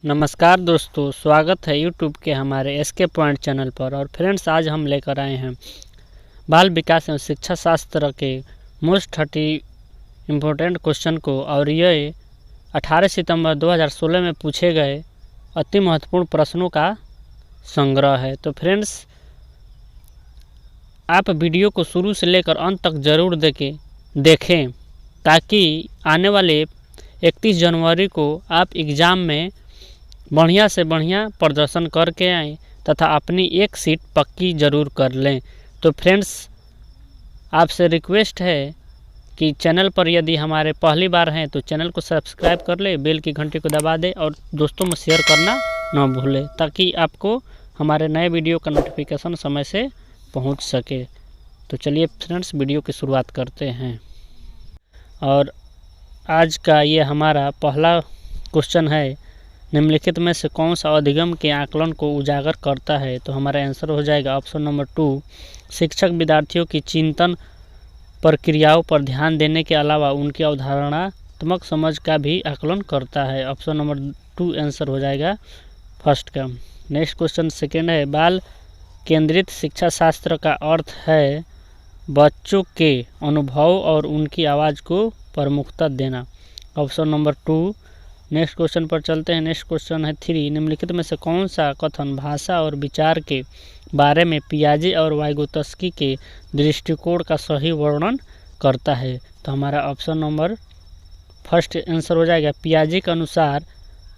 नमस्कार दोस्तों, स्वागत है यूट्यूब के हमारे एसके पॉइंट चैनल पर। और फ्रेंड्स, आज हम लेकर आए हैं बाल विकास एवं शिक्षा शास्त्र के मोस्ट 30 इम्पोर्टेंट क्वेश्चन को। और ये 18 सितंबर 2016 में पूछे गए अति महत्वपूर्ण प्रश्नों का संग्रह है। तो फ्रेंड्स, आप वीडियो को शुरू से लेकर अंत तक ज़रूर देखें ताकि आने वाले 31 जनवरी को आप एग्ज़ाम में बढ़िया से बढ़िया प्रदर्शन करके आएँ तथा अपनी एक सीट पक्की ज़रूर कर लें। तो फ्रेंड्स, आपसे रिक्वेस्ट है कि चैनल पर यदि हमारे पहली बार हैं तो चैनल को सब्सक्राइब कर ले, बेल की घंटी को दबा दें और दोस्तों में शेयर करना ना भूलें ताकि आपको हमारे नए वीडियो का नोटिफिकेशन समय से पहुंच सके। तो चलिए फ्रेंड्स, वीडियो की शुरुआत करते हैं। और आज का ये हमारा पहला क्वेश्चन है, निम्नलिखित में से कौन सा अधिगम के आकलन को उजागर करता है? तो हमारा आंसर हो जाएगा ऑप्शन नंबर 2। शिक्षक विद्यार्थियों की चिंतन प्रक्रियाओं पर ध्यान देने के अलावा उनकी अवधारणात्मक समझ का भी आकलन करता है। ऑप्शन नंबर 2 आंसर हो जाएगा फर्स्ट का। नेक्स्ट क्वेश्चन सेकेंड है, बाल केंद्रित शिक्षा शास्त्र का अर्थ है बच्चों के अनुभव और उनकी आवाज़ को प्रमुखता देना। Option number 2। नेक्स्ट क्वेश्चन पर चलते हैं। नेक्स्ट क्वेश्चन है 3, निम्नलिखित में से कौन सा कथन भाषा और विचार के बारे में पियाजे और वाइगोत्स्की के दृष्टिकोण का सही वर्णन करता है? तो हमारा ऑप्शन नंबर फर्स्ट आंसर हो जाएगा। पियाजे के अनुसार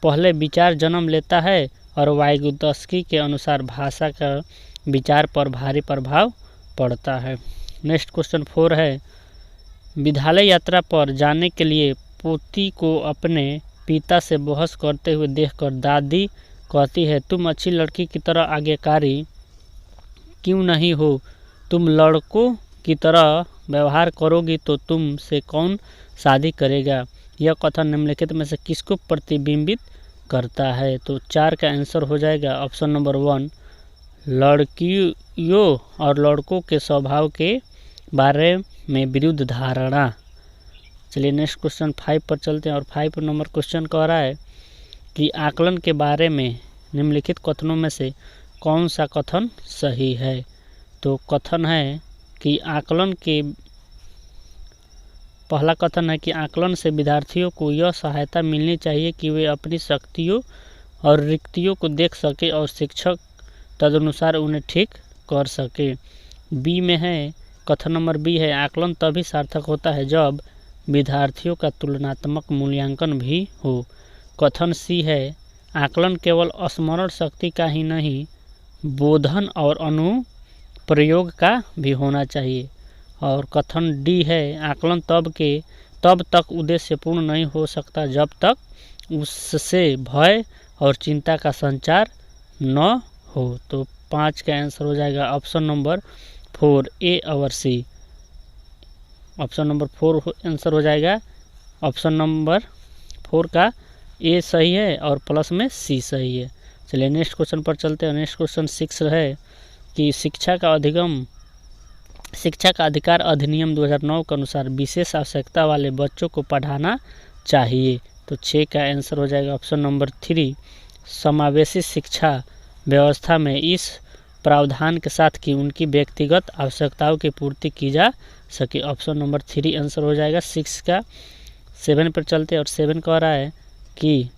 पहले विचार जन्म लेता है और वाइगोत्स्की के अनुसार भाषा का विचार पर भारी प्रभाव पड़ता है। नेक्स्ट क्वेश्चन 4 है, विद्यालय यात्रा पर जाने के लिए पोती को अपने पिता से बहस करते हुए देखकर दादी कहती है, तुम अच्छी लड़की की तरह आज्ञाकारी क्यों नहीं हो? तुम लड़कों की तरह व्यवहार करोगी तो तुम से कौन शादी करेगा? यह कथन निम्नलिखित में से किसको प्रतिबिंबित करता है? तो 4 का आंसर हो जाएगा ऑप्शन नंबर 1, लड़कियों और लड़कों के स्वभाव के बारे में विरुद्ध धारणा। चलिए नेक्स्ट क्वेश्चन 5 पर चलते हैं। और 5 नंबर क्वेश्चन कह रहा है कि आकलन के बारे में निम्नलिखित कथनों में से कौन सा कथन सही है? तो कथन है कि पहला कथन है कि आकलन से विद्यार्थियों को यह सहायता मिलनी चाहिए कि वे अपनी शक्तियों और रिक्तियों को देख सके और शिक्षक तदनुसार उन्हें ठीक कर सके। बी में है, कथन नंबर बी है, आकलन तभी सार्थक होता है जब विद्यार्थियों का तुलनात्मक मूल्यांकन भी हो। कथन सी है, आकलन केवल स्मरण शक्ति का ही नहीं, बोधन और अनुप्रयोग का भी होना चाहिए। और कथन डी है, आकलन तब तक उद्देश्यपूर्ण नहीं हो सकता जब तक उससे भय और चिंता का संचार न हो। तो 5 का आंसर हो जाएगा ऑप्शन नंबर 4, ए और सी। ऑप्शन नंबर 4 आंसर हो जाएगा। ऑप्शन नंबर 4 का ए सही है और प्लस में सी सही है। चलिए नेक्स्ट क्वेश्चन पर चलते हैं। नेक्स्ट क्वेश्चन 6 है कि शिक्षा का अधिकार अधिनियम 2009 के अनुसार विशेष आवश्यकता वाले बच्चों को पढ़ाना चाहिए। तो 6 का आंसर हो जाएगा ऑप्शन नंबर 3, समावेशी शिक्षा व्यवस्था में इस प्रावधान के साथ कि उनकी व्यक्तिगत आवश्यकताओं की पूर्ति की जा सके। ऑप्शन नंबर 3 आंसर हो जाएगा 6 का। 7 पर चलते और 7 कह रहा है कि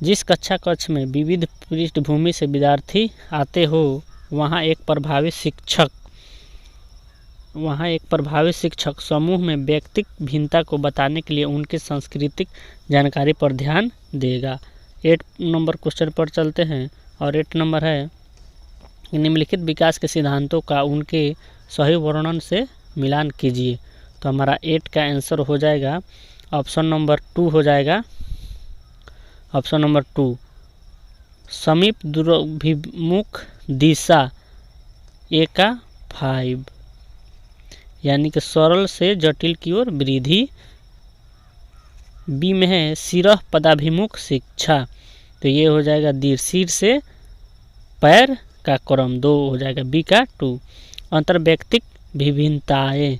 जिस कक्ष में विविध पृष्ठभूमि से विद्यार्थी आते हो वहाँ एक प्रभावी शिक्षक समूह में व्यक्तिक भिन्नता को बताने के लिए उनकी सांस्कृतिक जानकारी पर ध्यान देगा। 8 नंबर क्वेश्चन पर चलते हैं। और 8 नंबर है, निम्नलिखित विकास के सिद्धांतों का उनके सही वर्णन से मिलान कीजिए। तो हमारा 8 का आंसर हो जाएगा ऑप्शन नंबर 2 हो जाएगा। ऑप्शन नंबर 2, समीप दूरभिमुख दिशा ए का 5, यानी कि सरल से जटिल की ओर वृद्धि। बी में है सिरह पदाभिमुख शिक्षा, तो ये हो जाएगा सिर से पैर का क्रम 2 हो जाएगा। बी का 2, अंतर्व्यक्तिक विभिन्नताएं,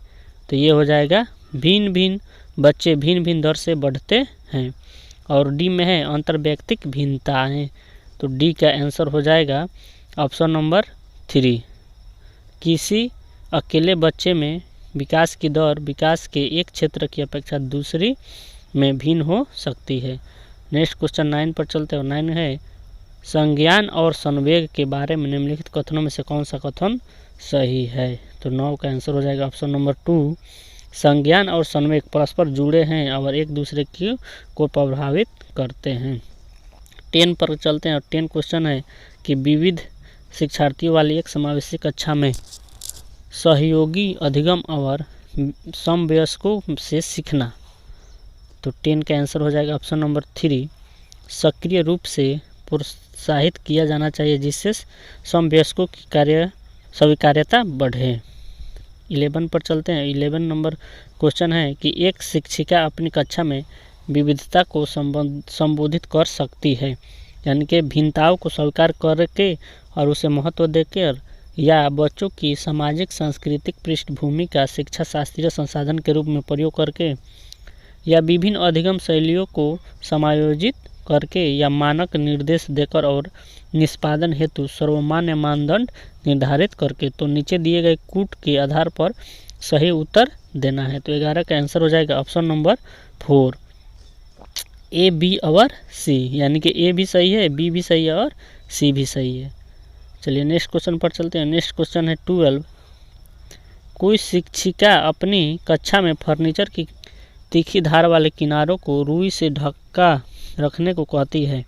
तो ये हो जाएगा भिन्न भिन्न बच्चे भिन्न भिन्न दर से बढ़ते हैं। और डी में है अंतर्वैयक्तिक भिन्नताएं। तो डी का आंसर हो जाएगा ऑप्शन नंबर 3। किसी अकेले बच्चे में विकास की दर विकास के एक क्षेत्र की अपेक्षा दूसरी में भिन्न हो सकती है। नेक्स्ट क्वेश्चन 9 पर चलते हैं। 9 है संज्ञान और संवेग के बारे में निम्नलिखित कथनों में से कौन सा कथन सही है। तो 9 का आंसर हो जाएगा ऑप्शन नंबर 2। संज्ञान और संवेग परस्पर जुड़े हैं और एक दूसरे को प्रभावित करते हैं। 10 पर चलते हैं और 10 क्वेश्चन है कि विविध शिक्षार्थियों वाली एक समावेशी कक्षा में सहयोगी अधिगम और समवयस्कों से सीखना। तो 10 का आंसर हो जाएगा ऑप्शन नंबर 3। सक्रिय रूप से प्रोत्साहित किया जाना चाहिए जिससे समवयस्कों की स्वीकार्यता बढ़े। 11 पर चलते हैं। 11 नंबर क्वेश्चन है कि एक शिक्षिका अपनी कक्षा में विविधता को संबोधित कर सकती है, यानी कि भिन्नताओं को स्वीकार करके और उसे महत्व देकर, या बच्चों की सामाजिक सांस्कृतिक पृष्ठभूमि का शिक्षा शास्त्रीय संसाधन के रूप में प्रयोग करके, या विभिन्न अधिगम शैलियों को समायोजित करके, या मानक निर्देश देकर और निष्पादन हेतु सर्वमान्य मानदंड निर्धारित करके। तो नीचे दिए गए कूट के आधार पर सही उत्तर देना है। तो 11 का आंसर हो जाएगा ऑप्शन नंबर 4 ए, बी और सी, यानी कि ए भी सही है, बी भी सही है और सी भी सही है। चलिए नेक्स्ट क्वेश्चन पर चलते हैं। नेक्स्ट क्वेश्चन है 12। कोई शिक्षिका अपनी कक्षा में फर्नीचर की तीखी धार वाले किनारों को रुई से ढका रखने को कहती है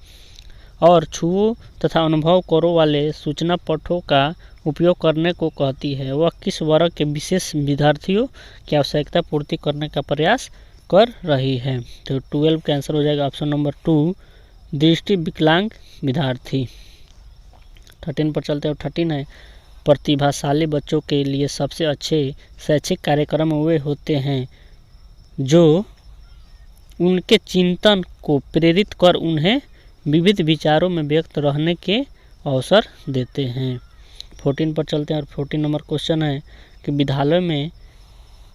और छुओ तथा अनुभव करो वाले सूचना पटों का उपयोग करने को कहती है। वह किस वर्ग के विशेष विद्यार्थियों की आवश्यकता पूर्ति करने का प्रयास कर रही है। तो 12 का आंसर हो जाएगा ऑप्शन नंबर 2 दृष्टि विकलांग विद्यार्थी। 13 पर चलते हैं। 13 है प्रतिभाशाली बच्चों के लिए सबसे अच्छे शैक्षिक कार्यक्रम वे होते हैं जो उनके चिंतन को प्रेरित कर उन्हें विविध विचारों में व्यक्त रहने के अवसर देते हैं। 14 पर चलते हैं और 14 नंबर क्वेश्चन है कि विद्यालय में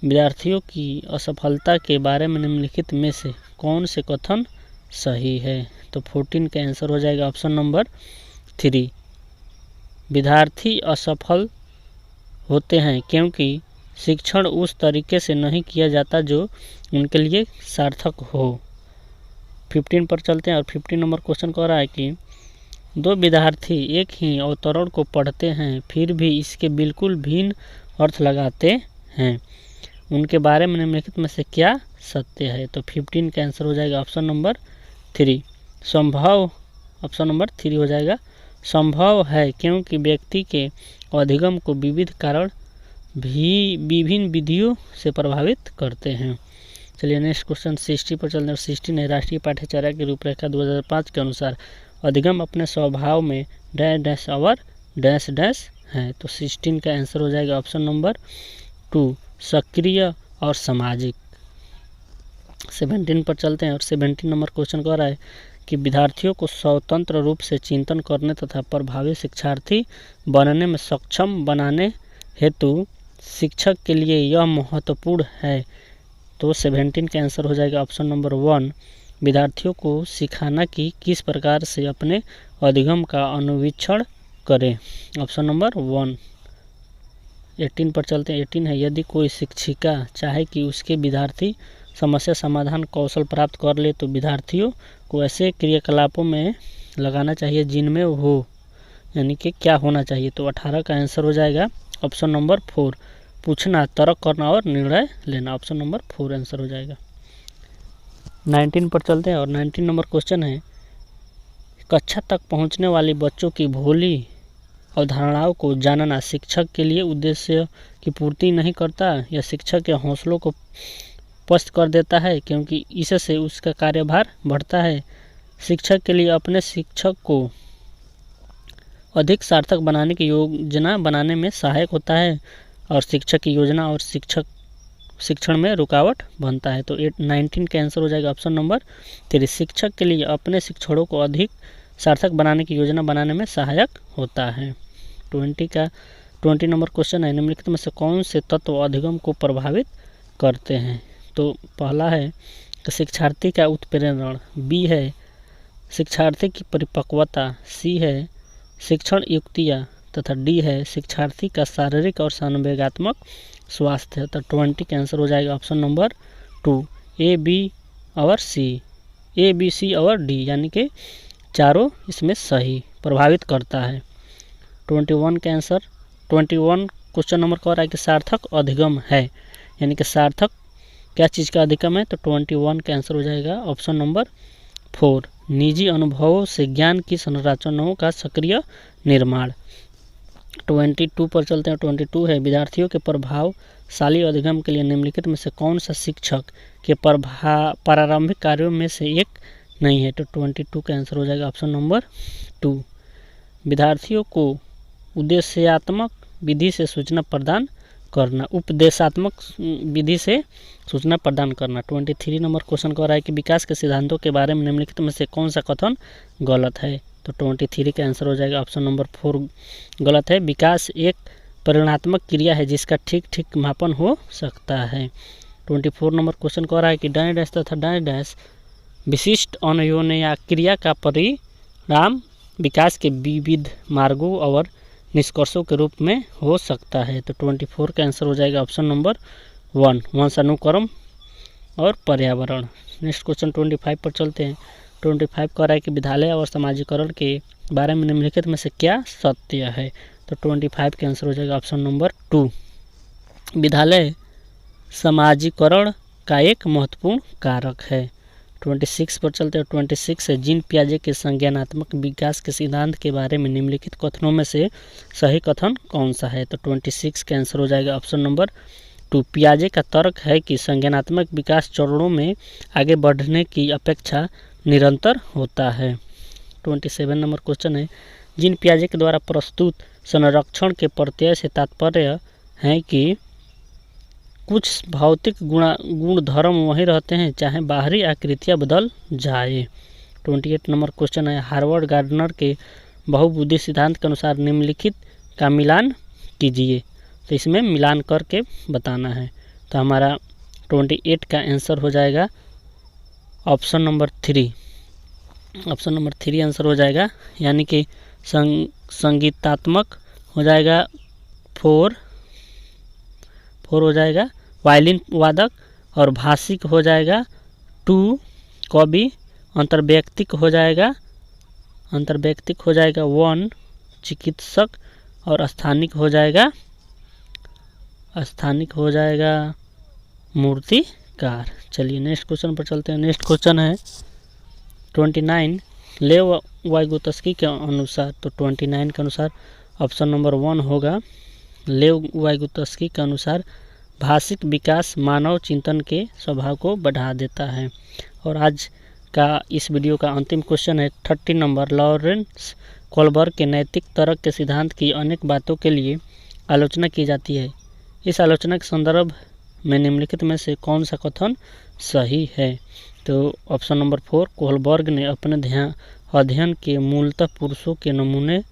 विद्यार्थियों की असफलता के बारे में निम्नलिखित में से कौन से कथन सही है। तो 14 का आंसर हो जाएगा ऑप्शन नंबर 3 विद्यार्थी असफल होते हैं क्योंकि शिक्षण उस तरीके से नहीं किया जाता जो उनके लिए सार्थक हो। 15 पर चलते हैं और 15 नंबर क्वेश्चन कह रहा है कि दो विद्यार्थी एक ही अवतरण को पढ़ते हैं फिर भी इसके बिल्कुल भिन्न अर्थ लगाते हैं, उनके बारे में निम्नलिखित में से क्या सत्य है। तो 15 का आंसर हो जाएगा ऑप्शन नंबर 3 संभव। ऑप्शन नंबर 3 हो जाएगा संभव है क्योंकि व्यक्ति के अधिगम को विविध कारण भी विभिन्न विधियों से प्रभावित करते हैं। चलिए नेक्स्ट क्वेश्चन 60 पर चलते हैं। 60 है राष्ट्रीय पाठ्यचर्या की रूपरेखा 2005 के अनुसार अधिगम अपने स्वभाव में डैश डैश और डैश डैश है। तो 16 का आंसर हो जाएगा ऑप्शन नंबर 2 सक्रिय और सामाजिक। 17 पर चलते हैं और 17 नंबर क्वेश्चन कह रहा है कि विद्यार्थियों को स्वतंत्र रूप से चिंतन करने तथा प्रभावी शिक्षार्थी बनने में सक्षम बनाने हेतु शिक्षक के लिए यह महत्वपूर्ण है। तो 17 का आंसर हो जाएगा ऑप्शन नंबर 1 विद्यार्थियों को सिखाना कि किस प्रकार से अपने अधिगम का अनुवीक्षण करें। Option number 1। 18 पर चलते हैं। 18 है यदि कोई शिक्षिका चाहे कि उसके विद्यार्थी समस्या समाधान कौशल प्राप्त कर ले तो विद्यार्थियों को ऐसे क्रियाकलापों में लगाना चाहिए जिनमें हो, यानी कि क्या होना चाहिए। तो 18 का आंसर हो जाएगा ऑप्शन नंबर 4 पूछना, तर्क करना और निर्णय लेना। ऑप्शन नंबर 4 आंसर हो जाएगा। 19 पर चलते हैं और 19 नंबर क्वेश्चन है कक्षा तक पहुंचने वाली बच्चों की भोली अवधारणाओं को जानना शिक्षक के लिए उद्देश्य की पूर्ति नहीं करता या शिक्षक के हौसलों को पस्त कर देता है क्योंकि इससे उसका कार्यभार बढ़ता है। शिक्षक के लिए अपने शिक्षक को अधिक सार्थक बनाने की योजना बनाने में सहायक होता है और शिक्षक की योजना और शिक्षण में रुकावट बनता है। तो 19 का आंसर हो जाएगा ऑप्शन नंबर 3 शिक्षक के लिए अपने शिक्षणों को अधिक सार्थक बनाने की योजना बनाने में सहायक होता है। 20 नंबर क्वेश्चन है निम्नलिखित में से कौन से तत्व अधिगम को प्रभावित करते हैं। तो पहला है तो शिक्षार्थी का उत्प्रेरण, बी है शिक्षार्थी की परिपक्वता, सी है शिक्षण युक्तियाँ तथा डी है शिक्षार्थी का शारीरिक और संवेगात्मक स्वास्थ्य। तो 20 का आंसर हो जाएगा ऑप्शन नंबर 2, ए बी और सी, ए बी सी और डी, यानी कि चारों इसमें सही प्रभावित करता है। 21 का आंसर 21 क्वेश्चन नंबर कह रहा है कि सार्थक अधिगम है, यानी कि सार्थक क्या चीज़ का अधिगम है, तो 21 का आंसर हो जाएगा ऑप्शन नंबर 4, निजी अनुभवों से ज्ञान की संरचनाओं का सक्रिय निर्माण। 22 पर चलते हैं। 22 है विद्यार्थियों के प्रभावशाली अधिगम के लिए निम्नलिखित में से कौन सा शिक्षक के प्रारंभिक कार्यों में से एक नहीं है, तो 22 का आंसर हो जाएगा ऑप्शन नंबर 2, विद्यार्थियों को उद्देश्यात्मक विधि से सूचना प्रदान करना, उपदेशात्मक विधि से सूचना प्रदान करना। 23 नंबर क्वेश्चन कह रहा है कि विकास के सिद्धांतों के बारे में निम्नलिखित में से कौन सा कथन गलत है, तो 23 का आंसर हो जाएगा ऑप्शन नंबर 4 गलत है। विकास एक परिणात्मक क्रिया है जिसका ठीक ठीक मापन हो सकता है। 24 नंबर क्वेश्चन कह रहा है कि दाएं डैश तथा दाएं डैश विशिष्ट अनयोन या क्रिया का परिणाम विकास के विविध मार्गों और निष्कर्षों के रूप में हो सकता है, तो 24 का आंसर हो जाएगा ऑप्शन नंबर 1, वंश अनुक्रम और पर्यावरण। नेक्स्ट क्वेश्चन 25 पर चलते हैं। 25 कह रहा है कि विद्यालय और समाजीकरण के बारे में निम्नलिखित में से क्या सत्य है, तो 25 का आंसर हो जाएगा ऑप्शन नंबर 2, विद्यालय समाजीकरण का एक महत्वपूर्ण कारक है। 26 पर चलते हैं। 26 है जीन पियाजे के संज्ञानात्मक विकास के सिद्धांत के बारे में निम्नलिखित कथनों में से सही कथन कौन सा है, तो 26 का आंसर हो जाएगा ऑप्शन नंबर 2, पियाजे का तर्क है कि संज्ञानात्मक विकास चरणों में आगे बढ़ने की अपेक्षा निरंतर होता है। 27 नंबर क्वेश्चन है जीन पियाजे के द्वारा प्रस्तुत संरक्षण के प्रत्यय से तात्पर्य है कि कुछ भौतिक गुण धर्म वही रहते हैं चाहे बाहरी आकृतियाँ बदल जाए। 28 नंबर क्वेश्चन है हार्वर्ड गार्डनर के बहुबुद्धि सिद्धांत के अनुसार निम्नलिखित का मिलान कीजिए, तो इसमें मिलान करके बताना है, तो हमारा 28 का आंसर हो जाएगा option number 3, option number 3 answer हो जाएगा, यानी कि संगीतात्मक हो जाएगा 4 हो जाएगा, वायलिन वादक और भाषिक हो जाएगा 2, कवि अंतर्वैयक्तिक हो जाएगा 1, चिकित्सक और स्थानिक हो जाएगा मूर्तिकार। चलिए नेक्स्ट क्वेश्चन पर चलते हैं। नेक्स्ट क्वेश्चन है 29 लेव वाइगोत्स्की के अनुसार, तो 29 के अनुसार ऑप्शन नंबर 1 होगा, लेव वाइगोत्स्की के अनुसार भाषिक विकास मानव चिंतन के स्वभाव को बढ़ा देता है। और आज का इस वीडियो का अंतिम क्वेश्चन है 30 नंबर, लॉरेंस कोलबर्ग के नैतिक तर्क के सिद्धांत की अनेक बातों के लिए आलोचना की जाती है। इस आलोचना के संदर्भ में निम्नलिखित में से कौन सा कथन सही है, तो ऑप्शन नंबर 4, कोलबर्ग ने अपने अध्ययन के मूलतः पुरुषों के नमूने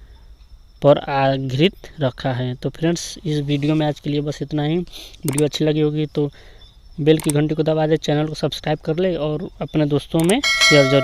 पर आधारित रखा है। तो फ्रेंड्स इस वीडियो में आज के लिए बस इतना ही। वीडियो अच्छी लगी होगी तो बेल की घंटी को दबा दे, चैनल को सब्सक्राइब कर ले और अपने दोस्तों में शेयर जरूर